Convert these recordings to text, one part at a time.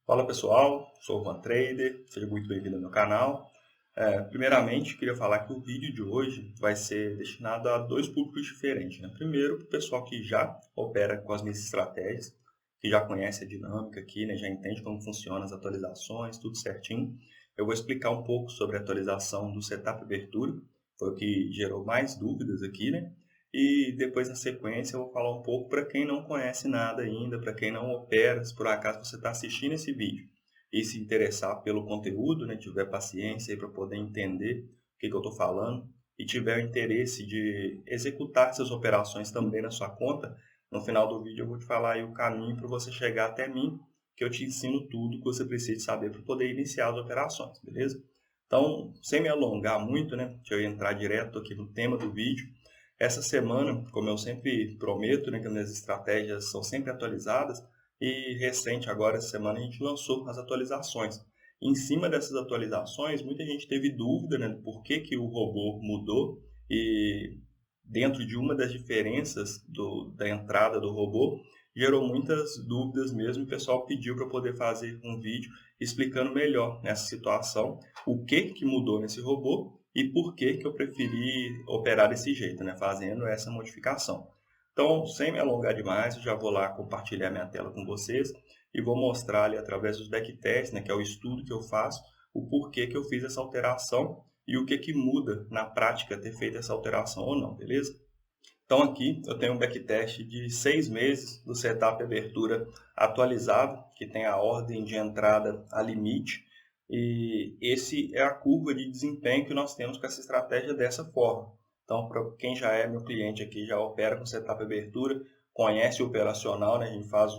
Fala pessoal, sou o Van Trader, seja muito bem-vindo ao meu canal. Primeiramente, queria falar que o vídeo de hoje vai ser destinado a dois públicos diferentes, né? Primeiro, para o pessoal que já opera com as minhas estratégias, que já conhece a dinâmica aqui, né? Já entende como funcionam as atualizações, tudo certinho. Eu vou explicar um pouco sobre a atualização do setup abertura, foi o que gerou mais dúvidas aqui, né? E depois, na sequência, eu vou falar um pouco para quem não conhece nada ainda, para quem não opera, se por acaso você está assistindo esse vídeo e se interessar pelo conteúdo, né, tiver paciência para poder entender o que eu estou falando e tiver o interesse de executar essas operações também na sua conta, no final do vídeo eu vou te falar aí o caminho para você chegar até mim, que eu te ensino tudo que você precisa saber para poder iniciar as operações, beleza? Então, sem me alongar muito, né, deixa eu entrar direto aqui no tema do vídeo. Essa semana, como eu sempre prometo, né, que as minhas estratégias são sempre atualizadas, e recente agora, essa semana, a gente lançou as atualizações. Em cima dessas atualizações, muita gente teve dúvida, né, do porquê que o robô mudou, e dentro de uma das diferenças da entrada do robô, gerou muitas dúvidas mesmo, e o pessoal pediu para poder fazer um vídeo explicando melhor nessa situação, o que mudou nesse robô, e por que eu preferi operar desse jeito, né, fazendo essa modificação. Então, sem me alongar demais, eu já vou lá compartilhar minha tela com vocês e vou mostrar ali através dos backtests, né, que é o estudo que eu faço, o porquê que eu fiz essa alteração e o que muda na prática ter feito essa alteração ou não, beleza? Então aqui eu tenho um backtest de 6 meses do setup abertura atualizado, que tem a ordem de entrada a limite, e esse é a curva de desempenho que nós temos com essa estratégia dessa forma. Então, para quem já é meu cliente aqui, já opera com setup abertura, conhece o operacional, né? A gente faz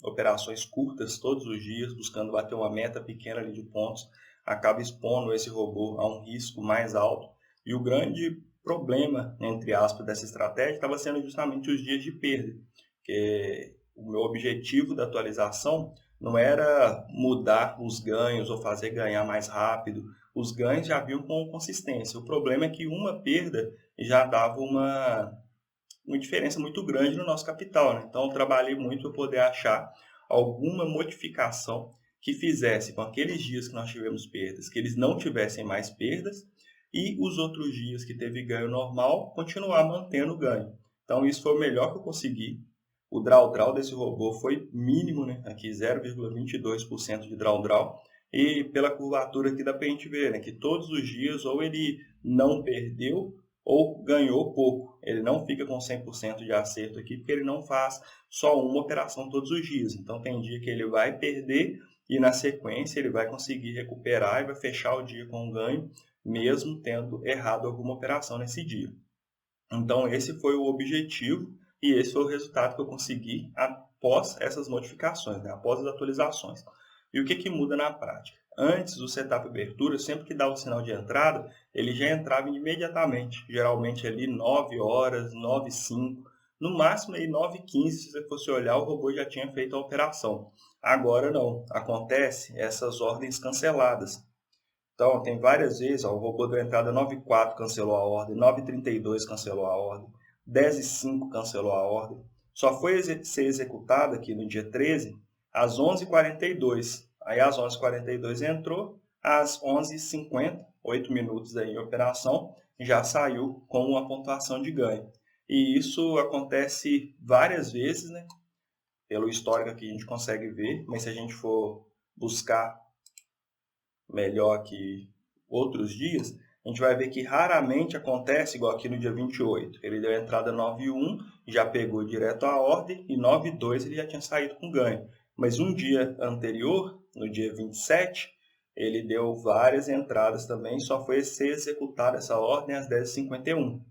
operações curtas todos os dias, buscando bater uma meta pequena ali de pontos, acaba expondo esse robô a um risco mais alto. E o grande problema, entre aspas, dessa estratégia estava sendo justamente os dias de perda, que o meu objetivo da atualização não era mudar os ganhos ou fazer ganhar mais rápido. Os ganhos já vinham com consistência. O problema é que uma perda já dava uma diferença muito grande no nosso capital, né? Então, eu trabalhei muito para poder achar alguma modificação que fizesse com aqueles dias que nós tivemos perdas, que eles não tivessem mais perdas, e os outros dias que teve ganho normal, continuar mantendo o ganho. Então, isso foi o melhor que eu consegui. O drawdown desse robô foi mínimo, né? Aqui 0,22% de drawdown. E pela curvatura aqui dá para a gente ver, né, que todos os dias ou ele não perdeu ou ganhou pouco. Ele não fica com 100% de acerto aqui, porque ele não faz só uma operação todos os dias. Então, tem dia que ele vai perder e, na sequência, ele vai conseguir recuperar e vai fechar o dia com um ganho, mesmo tendo errado alguma operação nesse dia. Então, esse foi o objetivo e esse foi o resultado que eu consegui após essas modificações, né? Após as atualizações. E o que muda na prática? Antes do setup abertura, sempre que dá o sinal de entrada, ele já entrava imediatamente, geralmente ali 9 horas, 9h05, no máximo aí 9h15, se você fosse olhar, o robô já tinha feito a operação. Agora não, acontece essas ordens canceladas. Então, tem várias vezes, ó, o robô deu entrada 9h04, cancelou a ordem, 9h32 cancelou a ordem, 10h05 cancelou a ordem. Só foi ser executada aqui no dia 13, às 11h42. Aí, às 11h42 entrou, às 11h50, 8 minutos aí em operação, já saiu com uma pontuação de ganho. E isso acontece várias vezes, né? Pelo histórico aqui a gente consegue ver, mas se a gente for buscar melhor que outros dias, a gente vai ver que raramente acontece igual aqui no dia 28. Ele deu a entrada 9h01, já pegou direto a ordem, e 9h02 ele já tinha saído com ganho. Mas um dia anterior, no dia 27, ele deu várias entradas também, só foi ser executada essa ordem às 10h51.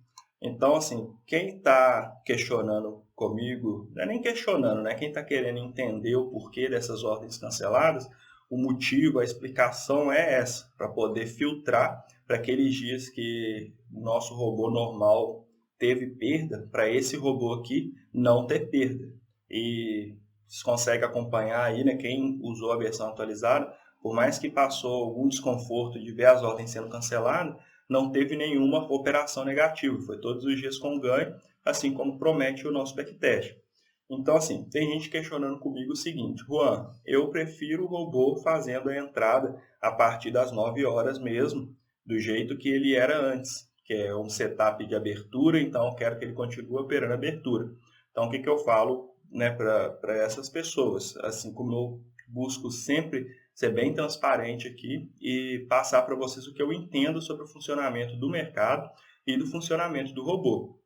Então, assim, quem está questionando comigo, não é nem questionando, né? Quem está querendo entender o porquê dessas ordens canceladas, o motivo, a explicação é essa, para poder filtrar para aqueles dias que o nosso robô normal teve perda, para esse robô aqui não ter perda. E você consegue acompanhar aí, né, quem usou a versão atualizada, por mais que passou algum desconforto de ver as ordens sendo canceladas, não teve nenhuma operação negativa, foi todos os dias com ganho, assim como promete o nosso backtest. Então, assim, tem gente questionando comigo o seguinte: Juan, eu prefiro o robô fazendo a entrada a partir das 9 horas mesmo, do jeito que ele era antes, que é um setup de abertura, então eu quero que ele continue operando a abertura. Então, o que eu falo, né, para essas pessoas? Assim como eu busco sempre ser bem transparente aqui e passar para vocês o que eu entendo sobre o funcionamento do mercado e do funcionamento do robô.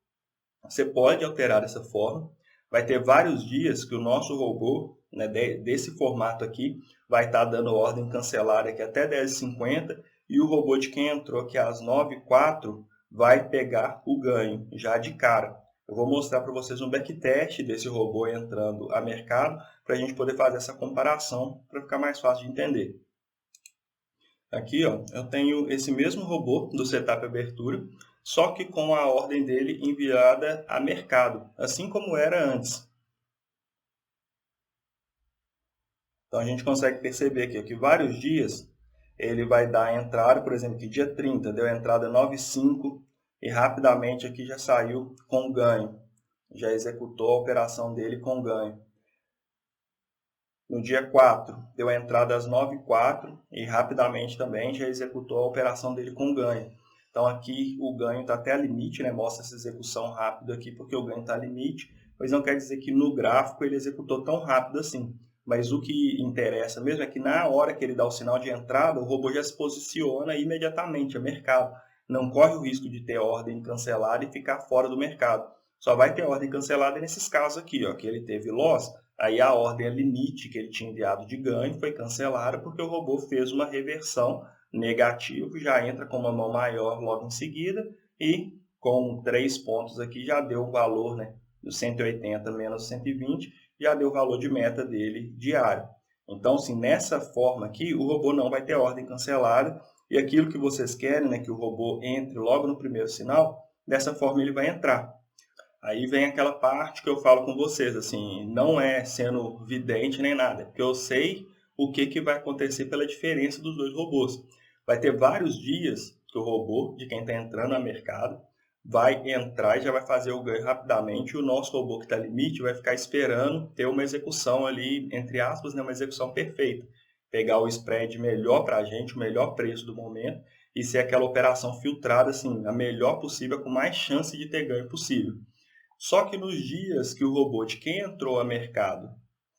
Você pode alterar dessa forma. Vai ter vários dias que o nosso robô, né, desse formato aqui, vai estar dando ordem cancelar aqui até 10h50 e o robô de quem entrou aqui às 9h04 vai pegar o ganho já de cara. Eu vou mostrar para vocês um backtest desse robô entrando a mercado para a gente poder fazer essa comparação para ficar mais fácil de entender. Aqui, ó, eu tenho esse mesmo robô do setup abertura, só que com a ordem dele enviada a mercado, assim como era antes. Então a gente consegue perceber aqui que vários dias ele vai dar a entrada, por exemplo, que dia 30 deu a entrada 9,5 e rapidamente aqui já saiu com ganho, já executou a operação dele com ganho. No dia 4, deu a entrada às 9h04 e rapidamente também já executou a operação dele com ganho. Então aqui o ganho está até a limite, né? Mostra essa execução rápida aqui porque o ganho está a limite, mas não quer dizer que no gráfico ele executou tão rápido assim. Mas o que interessa mesmo é que na hora que ele dá o sinal de entrada, o robô já se posiciona imediatamente a mercado. Não corre o risco de ter ordem cancelada e ficar fora do mercado. Só vai ter ordem cancelada nesses casos aqui, ó, que ele teve loss. Aí a ordem limite que ele tinha enviado de ganho foi cancelada porque o robô fez uma reversão negativa, já entra com uma mão maior logo em seguida e com 3 pontos aqui já deu o valor, né, do 180 menos 120, já deu o valor de meta dele diário. Então, assim, nessa forma aqui, o robô não vai ter ordem cancelada e aquilo que vocês querem, né, que o robô entre logo no primeiro sinal, dessa forma ele vai entrar. Aí vem aquela parte que eu falo com vocês, assim, não é sendo vidente nem nada, porque eu sei o que vai acontecer pela diferença dos dois robôs. Vai ter vários dias que o robô, de quem está entrando no mercado, vai entrar e já vai fazer o ganho rapidamente, e o nosso robô que está limite vai ficar esperando ter uma execução ali, entre aspas, né, uma execução perfeita. Pegar o spread melhor para a gente, o melhor preço do momento, e ser aquela operação filtrada, assim, a melhor possível, com mais chance de ter ganho possível. Só que nos dias que o robô de quem entrou a mercado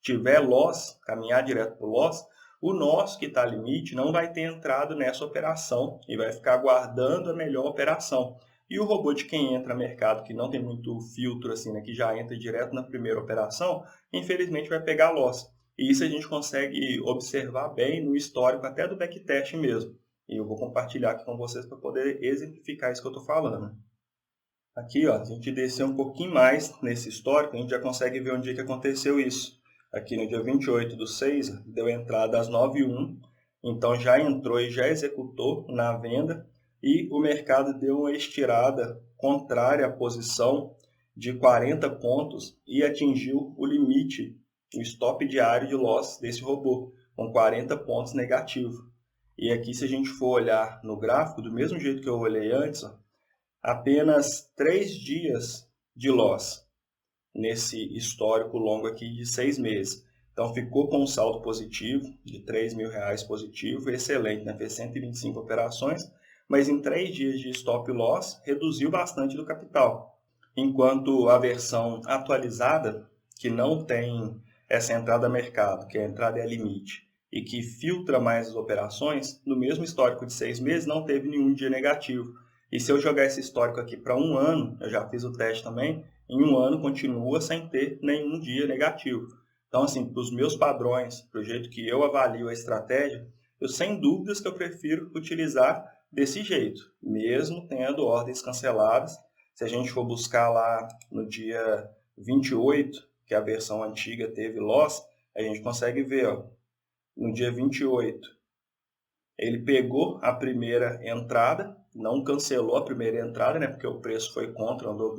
tiver loss, caminhar direto para o loss, o nosso que está limite não vai ter entrado nessa operação e vai ficar aguardando a melhor operação. E o robô de quem entra a mercado, que não tem muito filtro, assim, né, que já entra direto na primeira operação, infelizmente vai pegar loss. E isso a gente consegue observar bem no histórico até do backtest mesmo. E eu vou compartilhar aqui com vocês para poder exemplificar isso que eu estou falando. Aqui, ó, a gente descer um pouquinho mais nesse histórico, a gente já consegue ver onde que aconteceu isso. Aqui no dia 28/6, deu entrada às 9h01, então já entrou e já executou na venda, e o mercado deu uma estirada contrária à posição de 40 pontos e atingiu o limite, o stop diário de loss desse robô, com 40 pontos negativo. E aqui, se a gente for olhar no gráfico, do mesmo jeito que eu olhei antes, ó, apenas 3 dias de loss nesse histórico longo aqui de 6 meses. Então ficou com um saldo positivo de R$3.000 positivo, excelente, né? Fez 125 operações, mas em 3 dias de stop loss reduziu bastante do capital. Enquanto a versão atualizada, que não tem essa entrada a mercado, que a entrada é a limite, e que filtra mais as operações, no mesmo histórico de 6 meses não teve nenhum dia negativo. E se eu jogar esse histórico aqui para um ano, eu já fiz o teste também, em um ano continua sem ter nenhum dia negativo. Então, assim, para os meus padrões, para o jeito que eu avalio a estratégia, eu sem dúvidas que eu prefiro utilizar desse jeito, mesmo tendo ordens canceladas. Se a gente for buscar lá no dia 28, que a versão antiga teve loss, a gente consegue ver, ó, no dia 28, ele pegou a primeira entrada, não cancelou a primeira entrada, né, porque o preço foi contra, andou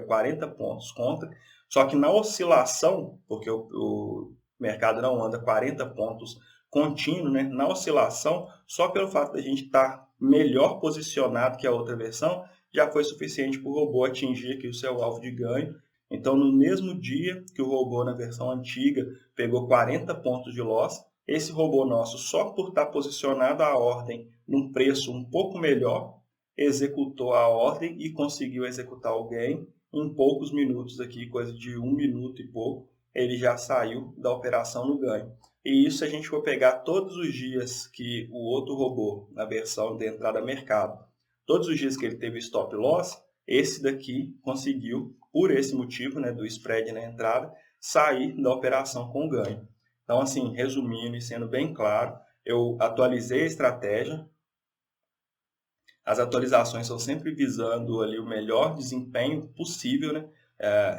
40 pontos contra. Só que na oscilação, porque o mercado não anda 40 pontos contínuo, né, na oscilação, só pelo fato da gente estar melhor posicionado que a outra versão, já foi suficiente para o robô atingir aqui o seu alvo de ganho Então, no mesmo dia que o robô na versão antiga pegou 40 pontos de loss, esse robô nosso, só por estar posicionado a ordem num preço um pouco melhor, executou a ordem e conseguiu executar o gain em poucos minutos aqui, coisa de 1 minuto e pouco, ele já saiu da operação no ganho. E isso, se a gente for pegar todos os dias que o outro robô, na versão de entrada mercado, todos os dias que ele teve stop loss, esse daqui conseguiu, por esse motivo, né, do spread na entrada, sair da operação com ganho. Então, assim, resumindo e sendo bem claro, eu atualizei a estratégia. As atualizações são sempre visando ali o melhor desempenho possível, né?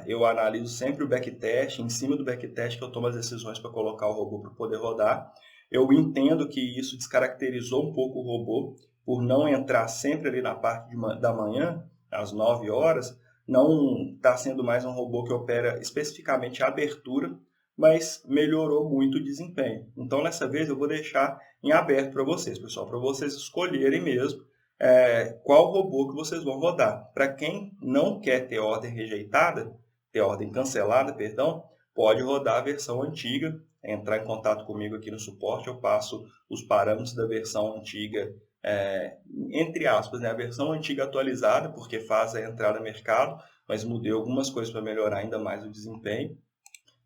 Eu analiso sempre o backtest, em cima do backtest que eu tomo as decisões para colocar o robô para poder rodar. Eu entendo que isso descaracterizou um pouco o robô por não entrar sempre ali na parte da manhã, às 9 horas, não está sendo mais um robô que opera especificamente a abertura, mas melhorou muito o desempenho. Então, nessa vez, eu vou deixar em aberto para vocês, pessoal, para vocês escolherem mesmo qual robô que vocês vão rodar. Para quem não quer ter ordem rejeitada, ter ordem cancelada, perdão, pode rodar a versão antiga, entrar em contato comigo aqui no suporte, eu passo os parâmetros da versão antiga, entre aspas, né, a versão antiga atualizada, porque faz a entrada no mercado, mas mudei algumas coisas para melhorar ainda mais o desempenho.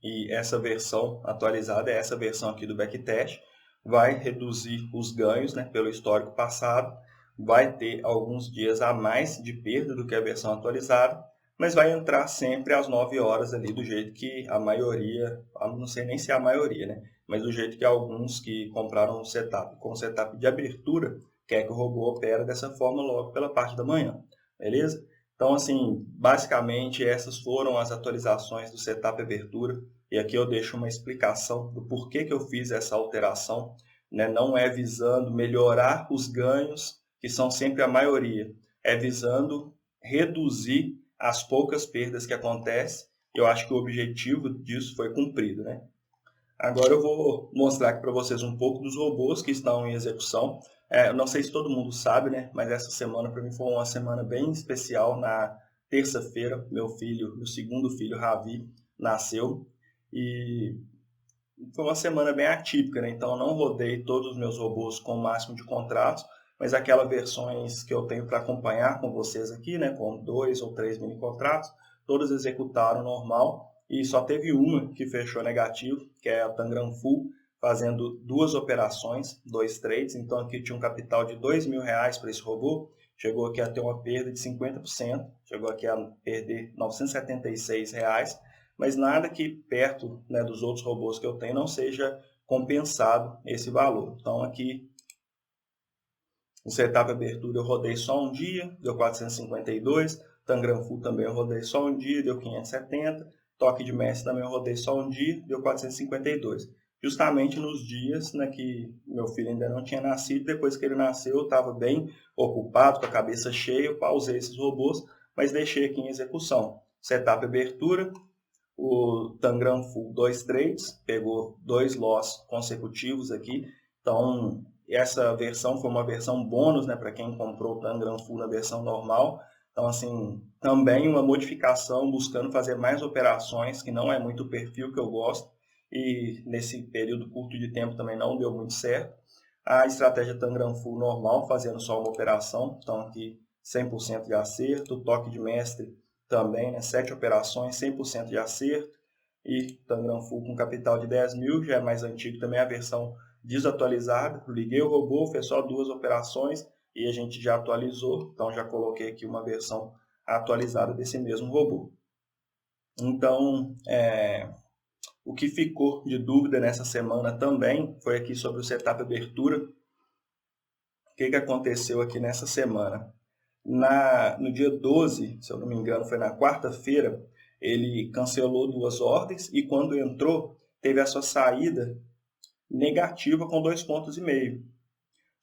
E essa versão atualizada é essa versão aqui do backtest, vai reduzir os ganhos, né, pelo histórico passado, vai ter alguns dias a mais de perda do que a versão atualizada, mas vai entrar sempre às 9 horas ali, do jeito que a maioria, não sei nem se é a maioria, né, mas do jeito que alguns que compraram o setup com o setup de abertura, quer que o robô opere dessa forma logo pela parte da manhã, beleza? Então, assim, basicamente essas foram as atualizações do setup abertura. E aqui eu deixo uma explicação do porquê que eu fiz essa alteração, né? Não é visando melhorar os ganhos, que são sempre a maioria. É visando reduzir as poucas perdas que acontecem. Eu acho que o objetivo disso foi cumprido, né? Agora eu vou mostrar aqui para vocês um pouco dos robôs que estão em execução. Não sei se todo mundo sabe, né? Mas essa semana para mim foi uma semana bem especial. Na terça-feira, meu segundo filho, Ravi, nasceu. E foi uma semana bem atípica, né? Então eu não rodei todos os meus robôs com o máximo de contratos, mas aquelas versões que eu tenho para acompanhar com vocês aqui, né? Com 2 ou 3 mini contratos, todas executaram normal. E só teve uma que fechou negativo, que é a Tangram Full, fazendo 2 operações, 2 trades. Então aqui tinha um capital de R$2.000 para esse robô, chegou aqui a ter uma perda de 50%, chegou aqui a perder R$976, mas nada que perto, né, dos outros robôs que eu tenho não seja compensado esse valor. Então aqui o setup abertura eu rodei só um dia, deu 452, Tangram Full também eu rodei só um dia, deu 570, toque de mestre também eu rodei só um dia, deu 452. Justamente nos dias, né, que meu filho ainda não tinha nascido, depois que ele nasceu eu estava bem ocupado, com a cabeça cheia, eu pausei esses robôs, mas deixei aqui em execução. Setup abertura, o Tangram Full 2 trades, pegou 2 loss consecutivos aqui, então essa versão foi uma versão bônus, né, para quem comprou o Tangram Full na versão normal. Então, assim, também uma modificação buscando fazer mais operações, que não é muito o perfil que eu gosto, e nesse período curto de tempo também não deu muito certo. A estratégia Tangram Full normal, fazendo só uma operação, então aqui 100% de acerto, toque de mestre também, né, 7 operações, 100% de acerto, e Tangram Full com capital de 10 mil, já é mais antigo também, a versão desatualizada. Liguei o robô, fez só 2 operações e a gente já atualizou, então já coloquei aqui uma versão atualizada desse mesmo robô. Então, o que ficou de dúvida nessa semana também foi aqui sobre o setup abertura. O que aconteceu aqui nessa semana? No dia 12, se eu não me engano, foi na quarta-feira, ele cancelou 2 ordens e quando entrou, teve a sua saída negativa com 2,5 pontos.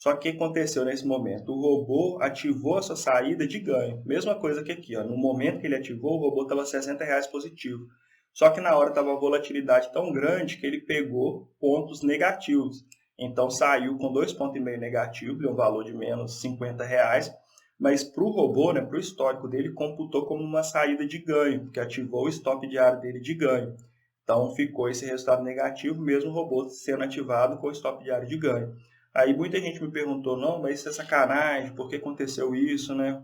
Só que o que aconteceu nesse momento? O robô ativou a sua saída de ganho. Mesma coisa que aqui, ó. No momento que ele ativou, o robô estava R$60 positivo. Só que na hora estava uma volatilidade tão grande que ele pegou pontos negativos. Então saiu com 2,5 pontos negativos, deu um valor de menos R$50. mas para o robô, né, para o histórico dele, computou como uma saída de ganho, porque ativou o stop diário dele de ganho. Então ficou esse resultado negativo, mesmo o robô sendo ativado com o stop diário de ganho. Aí muita gente me perguntou, não, mas isso é sacanagem, por que aconteceu isso, né?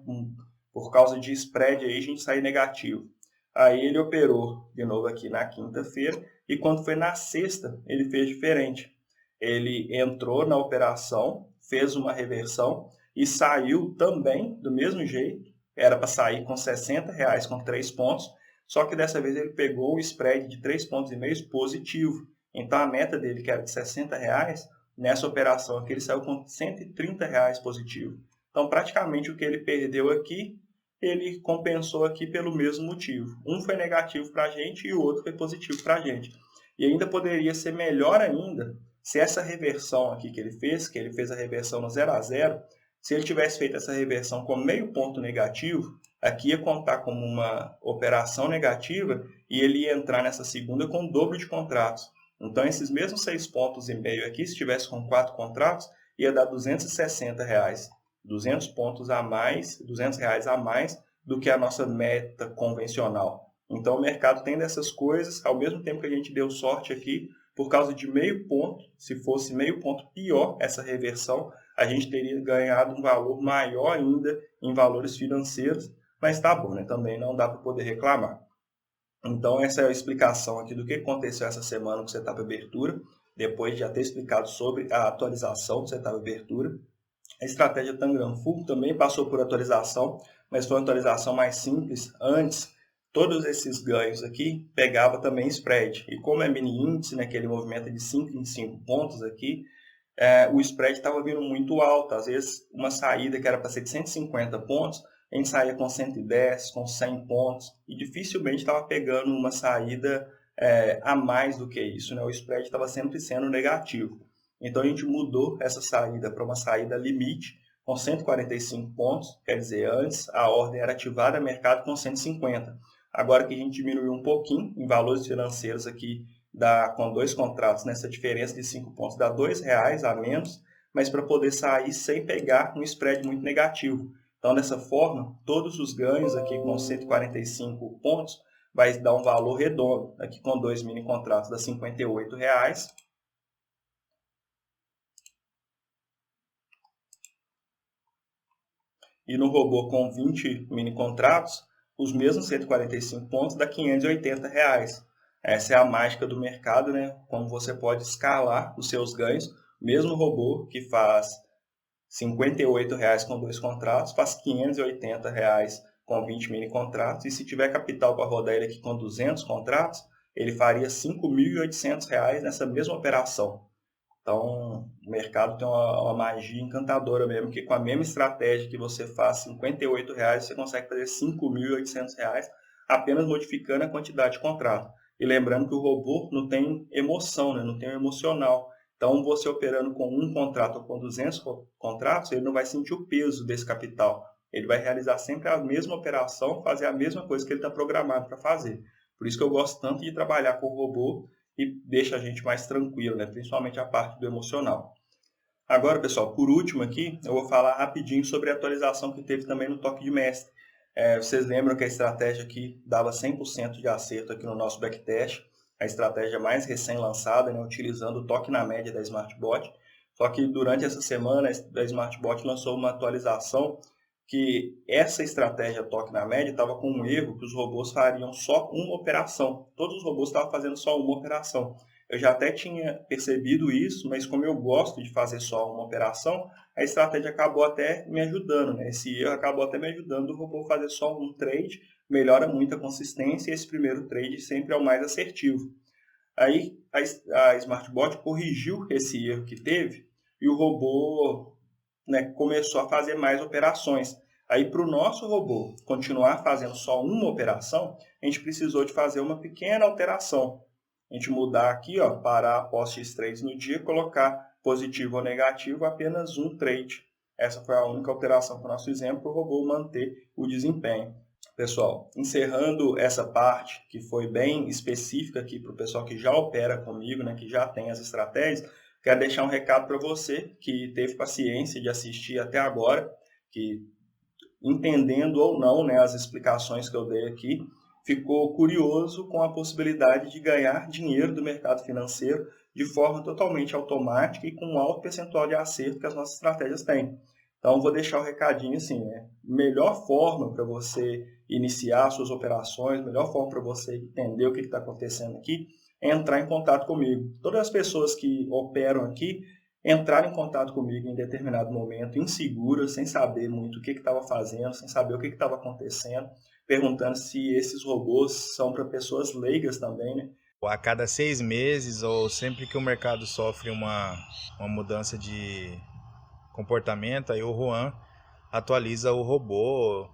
Por causa de spread aí a gente sair negativo. Aí ele operou de novo aqui na quinta-feira e quando foi na sexta ele fez diferente. Ele entrou na operação, fez uma reversão e saiu também do mesmo jeito. Era para sair com R$60 com 3 pontos, só que dessa vez ele pegou o spread de 3,5 pontos positivo. Então a meta dele, que era de R$60, nessa operação aqui ele saiu com R$130 positivo. Então praticamente o que ele perdeu aqui, ele compensou aqui pelo mesmo motivo. Um foi negativo para a gente e o outro foi positivo para a gente. E ainda poderia ser melhor ainda se essa reversão aqui que ele fez a reversão no 0 a 0, se ele tivesse feito essa reversão com meio ponto negativo, aqui ia contar como uma operação negativa e ele ia entrar nessa segunda com o dobro de contratos. Então, esses mesmos 6,5 pontos aqui, se tivesse com 4 contratos, ia dar R$260. 200 pontos a mais, R$200 a mais do que a nossa meta convencional. Então, o mercado tem dessas coisas, ao mesmo tempo que a gente deu sorte aqui, por causa de meio ponto, se fosse meio ponto pior essa reversão, a gente teria ganhado um valor maior ainda em valores financeiros, mas tá bom, né? Também não dá para poder reclamar. Então, essa é a explicação aqui do que aconteceu essa semana com o setup abertura, depois de já ter explicado sobre a atualização do setup abertura. A estratégia Tangram Full também passou por atualização, mas foi uma atualização mais simples. Antes, todos esses ganhos aqui pegava também spread. E como é mini índice, né, aquele movimento de 5 em 5 pontos aqui, o spread estava vindo muito alto. Às vezes, uma saída que era para ser de 150 pontos, a gente saía com 110, com 100 pontos. E dificilmente estava pegando uma saída a mais do que isso, né? O spread estava sempre sendo negativo. Então, a gente mudou essa saída para uma saída limite com 145 pontos. Quer dizer, antes a ordem era ativada no mercado com 150. Agora que a gente diminuiu um pouquinho em valores financeiros aqui, com 2 contratos, nessa diferença de 5 pontos dá R$2 a menos, mas para poder sair sem pegar um spread muito negativo. Então, dessa forma, todos os ganhos aqui com 145 pontos vai dar um valor redondo. Aqui com 2 mini contratos dá R$58. E no robô com 20 mini contratos, os mesmos 145 pontos dá R$580. Essa é a mágica do mercado, né? Como você pode escalar os seus ganhos. O mesmo robô que faz R$58 com 2 contratos, faz R$580 com 20 mini contratos. E se tiver capital para rodar ele aqui com 200 contratos, ele faria R$5.800 nessa mesma operação. Então, o mercado tem uma magia encantadora mesmo, que com a mesma estratégia que você faz R$58, você consegue fazer R$5.800 apenas modificando a quantidade de contrato. E lembrando que o robô não tem emoção, né? Não tem o emocional. Então, você operando com um contrato ou com 200 contratos, ele não vai sentir o peso desse capital. Ele vai realizar sempre a mesma operação, fazer a mesma coisa que ele está programado para fazer. Por isso que eu gosto tanto de trabalhar com o robô, e deixa a gente mais tranquilo, né? Principalmente a parte do emocional. Agora, pessoal, por último aqui, eu vou falar rapidinho sobre a atualização que teve também no toque de mestre. Vocês lembram que a estratégia aqui dava 100% de acerto aqui no nosso backtest, a estratégia mais recém-lançada, né? Utilizando o toque na média da SmartBot. Só que durante essa semana, a SmartBot lançou uma atualização que essa estratégia toque na média estava com um erro que os robôs fariam só uma operação. Todos os robôs estavam fazendo só uma operação. Eu já até tinha percebido isso, mas como eu gosto de fazer só uma operação, a estratégia acabou até me ajudando, né? Esse erro acabou até me ajudando o robô fazer só um trade, melhora muito a consistência e esse primeiro trade sempre é o mais assertivo. Aí a SmartBot corrigiu esse erro que teve e o robô, né, começou a fazer mais operações. Aí, para o nosso robô continuar fazendo só uma operação, a gente precisou de fazer uma pequena alteração. A gente mudar aqui, ó, parar após X trades no dia, colocar positivo ou negativo apenas um trade. Essa foi a única alteração para o nosso exemplo, para o robô manter o desempenho. Pessoal, encerrando essa parte que foi bem específica aqui para o pessoal que já opera comigo, né, que já tem as estratégias, quero deixar um recado para você que teve paciência de assistir até agora, que entendendo ou não, né, as explicações que eu dei aqui, ficou curioso com a possibilidade de ganhar dinheiro do mercado financeiro de forma totalmente automática e com um alto percentual de acerto que as nossas estratégias têm. Então, vou deixar o recadinho assim, né? Melhor forma para você iniciar suas operações, melhor forma para você entender o que está acontecendo aqui, é entrar em contato comigo. Todas as pessoas que operam aqui entraram em contato comigo em determinado momento, inseguras, sem saber muito o que estava fazendo, sem saber o que estava acontecendo, perguntando se esses robôs são para pessoas leigas também, né? A cada 6 meses ou sempre que o mercado sofre uma mudança de comportamento, aí o Juan atualiza o robô.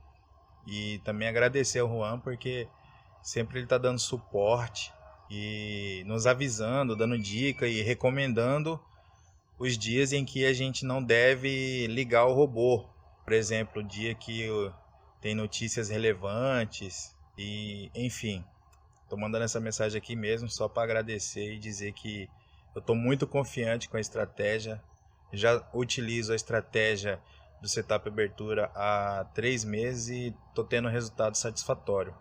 E também agradecer ao Juan porque sempre ele está dando suporte e nos avisando, dando dica e recomendando os dias em que a gente não deve ligar o robô. Por exemplo, o dia que tem notícias relevantes e enfim. Estou mandando essa mensagem aqui mesmo só para agradecer e dizer que eu estou muito confiante com a estratégia. Já utilizo a estratégia do setup abertura há 3 meses e estou tendo resultado satisfatório.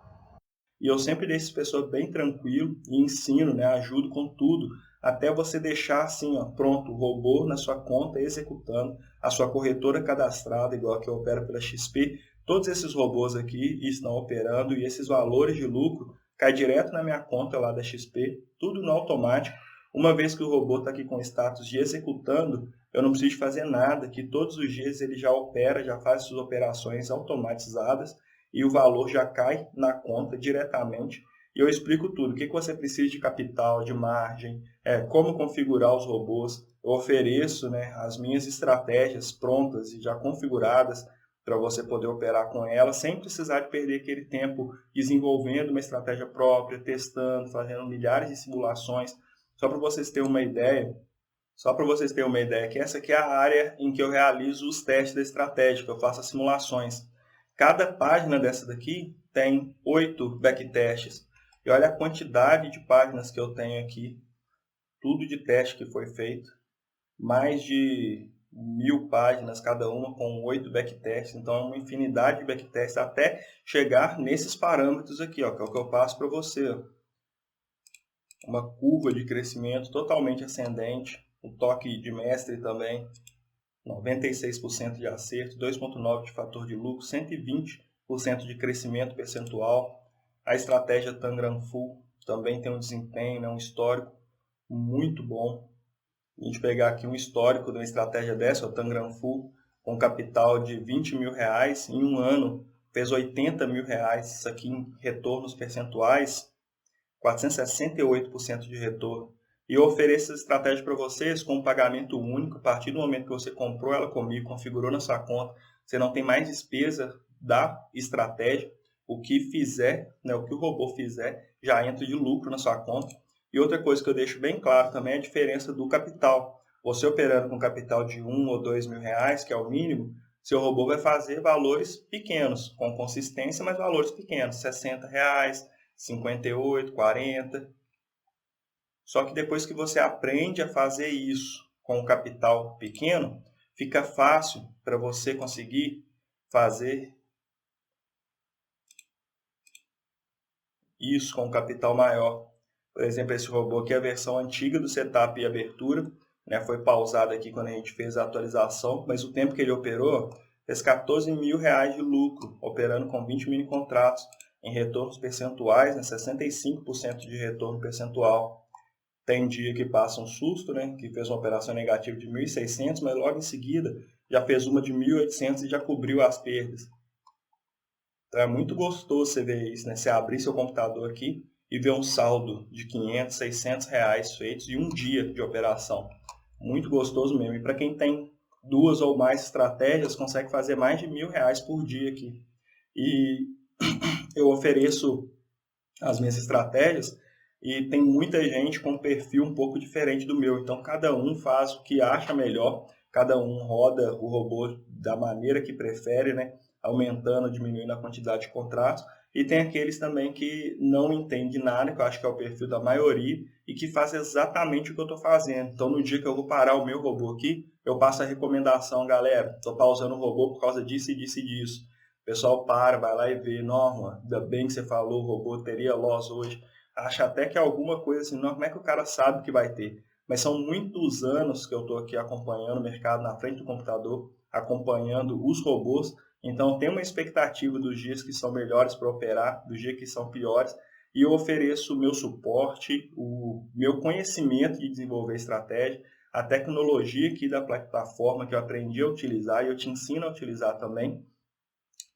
E eu sempre deixo essa pessoa bem tranquilo e ensino, né, ajudo com tudo, até você deixar assim, ó, pronto, o robô na sua conta executando, a sua corretora cadastrada, igual a que opera pela XP. Todos esses robôs aqui estão operando e esses valores de lucro caem direto na minha conta lá da XP, tudo no automático. Uma vez que o robô está aqui com o status de executando, eu não preciso fazer nada, que todos os dias ele já opera, já faz suas operações automatizadas e o valor já cai na conta diretamente. E eu explico tudo, o que você precisa de capital, de margem, como configurar os robôs. Eu ofereço, né, as minhas estratégias prontas e já configuradas para você poder operar com elas, sem precisar de perder aquele tempo desenvolvendo uma estratégia própria, testando, fazendo milhares de simulações. Só para vocês terem uma ideia, que essa aqui é a área em que eu realizo os testes da estratégia, que eu faço as simulações. Cada página dessa daqui tem 8 backtests. E olha a quantidade de páginas que eu tenho aqui. Tudo de teste que foi feito. Mais de 1000 páginas cada uma com 8 backtests. Então é uma infinidade de backtests até chegar nesses parâmetros aqui, ó, que é o que eu passo para você. Ó. Uma curva de crescimento totalmente ascendente. Um toque de mestre também. 96% de acerto, 2,9% de fator de lucro, 120% de crescimento percentual. A estratégia Tangram Full também tem um desempenho, um histórico muito bom. A gente pegar aqui um histórico de uma estratégia dessa, o Tangram Full, com capital de R$20 mil, em um ano fez R$80 mil, isso aqui em retornos percentuais, 468% de retorno. E eu ofereço essa estratégia para vocês com um pagamento único. A partir do momento que você comprou ela comigo, configurou na sua conta, você não tem mais despesa da estratégia. O que fizer, né, o que o robô fizer, já entra de lucro na sua conta. E outra coisa que eu deixo bem claro também é a diferença do capital. Você operando com capital de 1 ou 2 mil reais, que é o mínimo, seu robô vai fazer valores pequenos, com consistência, mas valores pequenos, R$60, 58, 40. Só que depois que você aprende a fazer isso com um capital pequeno, fica fácil para você conseguir fazer isso com um capital maior. Por exemplo, esse robô aqui é a versão antiga do setup e abertura, né? Foi pausado aqui quando a gente fez a atualização, mas o tempo que ele operou fez R$14 mil de lucro, operando com 20 mini contratos em retornos percentuais, né? 65% de retorno percentual. Tem dia que passa um susto, né? Que fez uma operação negativa de 1.600, mas logo em seguida já fez uma de 1.800 e já cobriu as perdas. Então é muito gostoso você ver isso, né? Você abrir seu computador aqui e ver um saldo de 500, 600 reais feitos em um dia de operação. Muito gostoso mesmo. E para quem tem 2 ou mais estratégias, consegue fazer mais de R$1.000 por dia aqui. E eu ofereço as minhas estratégias e tem muita gente com um perfil um pouco diferente do meu. Então, cada um faz o que acha melhor, cada um roda o robô da maneira que prefere, né? Aumentando, diminuindo a quantidade de contratos. E tem aqueles também que não entendem nada, que eu acho que é o perfil da maioria, e que faz exatamente o que eu estou fazendo. Então, no dia que eu vou parar o meu robô aqui, eu passo a recomendação, galera, estou pausando o robô por causa disso e disso e disso. pessoal vai lá e vê, Norma, ainda bem que você falou, o robô teria loss hoje. Acha até que é alguma coisa assim, não, como é que o cara sabe que vai ter? Mas são muitos anos que eu estou aqui acompanhando o mercado na frente do computador, acompanhando os robôs, então tem uma expectativa dos dias que são melhores para operar, dos dias que são piores, e eu ofereço o meu suporte, o meu conhecimento de desenvolver estratégia, a tecnologia aqui da plataforma que eu aprendi a utilizar e eu te ensino a utilizar também.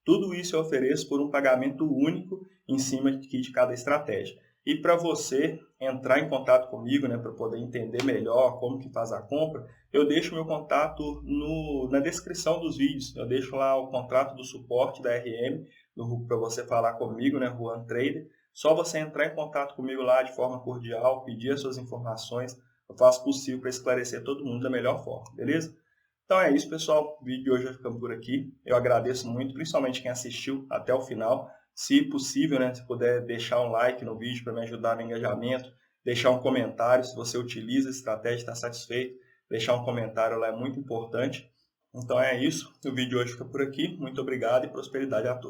Tudo isso eu ofereço por um pagamento único em cima de cada estratégia. E para você entrar em contato comigo, né, para poder entender melhor como que faz a compra, eu deixo meu contato na descrição dos vídeos. Eu deixo lá o contrato do suporte da RM para você falar comigo, né, Juan Trader. Só você entrar em contato comigo lá de forma cordial, pedir as suas informações, eu faço o possível para esclarecer todo mundo da melhor forma, beleza? Então é isso, pessoal. O vídeo de hoje vai ficando por aqui. Eu agradeço muito, principalmente quem assistiu até o final. Se possível, né, se puder deixar um like no vídeo para me ajudar no engajamento, deixar um comentário se você utiliza a estratégia e está satisfeito. Deixar um comentário lá é muito importante. Então é isso. O vídeo de hoje fica por aqui. Muito obrigado e prosperidade a todos.